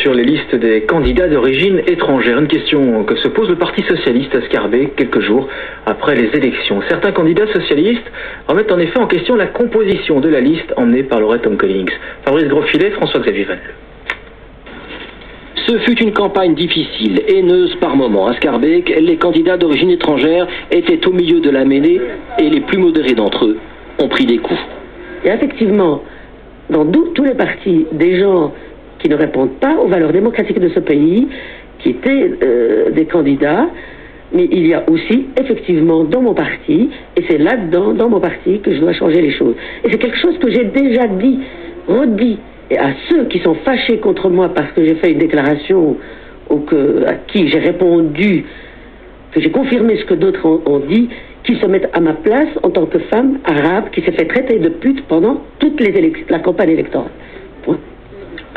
Sur les listes des candidats d'origine étrangère, une question que se pose le Parti socialiste à Scarbeck quelques jours après les élections. Certains candidats socialistes remettent en effet en question la composition de la liste emmenée par Laurette Tom Collins. Fabrice Grosfilet, François-Xavier Vanel. Ce fut une campagne difficile, haineuse par moments. À Scarbeck, les candidats d'origine étrangère étaient au milieu de la mêlée et les plus modérés d'entre eux ont pris des coups. Il y a effectivement, dans tous les partis, des gens qui ne répondent pas aux valeurs démocratiques de ce pays, qui étaient des candidats, mais il y a aussi, effectivement, dans mon parti, et c'est là-dedans, dans mon parti, que je dois changer les choses. Et c'est quelque chose que j'ai déjà dit, redit, et à ceux qui sont fâchés contre moi parce que j'ai fait une déclaration à qui j'ai répondu, que j'ai confirmé ce que d'autres ont dit, qu'ils se mettent à ma place en tant que femme arabe qui s'est fait traiter de pute pendant toute la campagne électorale. Point.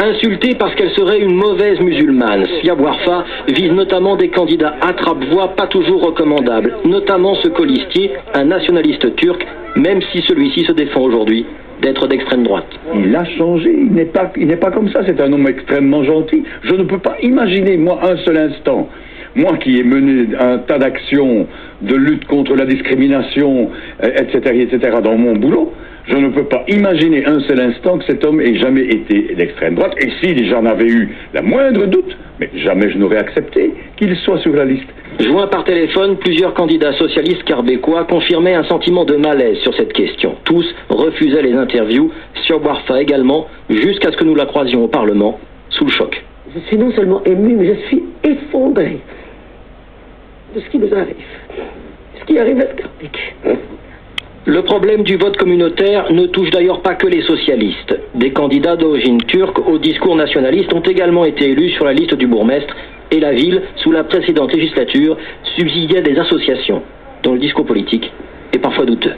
Insultée parce qu'elle serait une mauvaise musulmane, Sia Warfa vise notamment des candidats attrape-voix pas toujours recommandables, notamment ce colistier, un nationaliste turc, même si celui-ci se défend aujourd'hui d'être d'extrême droite. Il a changé, il n'est pas comme ça, c'est un homme extrêmement gentil. Je ne peux pas imaginer, moi, un seul instant, moi qui ai mené un tas d'actions de lutte contre la discrimination, etc., dans mon boulot, je ne peux pas imaginer un seul instant que cet homme ait jamais été d'extrême droite. Et si j'en avais eu la moindre doute, mais jamais je n'aurais accepté qu'il soit sur la liste. Joints par téléphone, plusieurs candidats socialistes québécois confirmaient un sentiment de malaise sur cette question. Tous refusaient les interviews, Sia Warfa également, jusqu'à ce que nous la croisions au Parlement, sous le choc. Je suis non seulement ému, mais je suis effondré de ce qui nous arrive, ce qui arrive à Scarbeck. Le problème du vote communautaire ne touche d'ailleurs pas que les socialistes. Des candidats d'origine turque au discours nationaliste ont également été élus sur la liste du bourgmestre et la ville, sous la précédente législature, subsidiait des associations dont le discours politique est parfois douteux.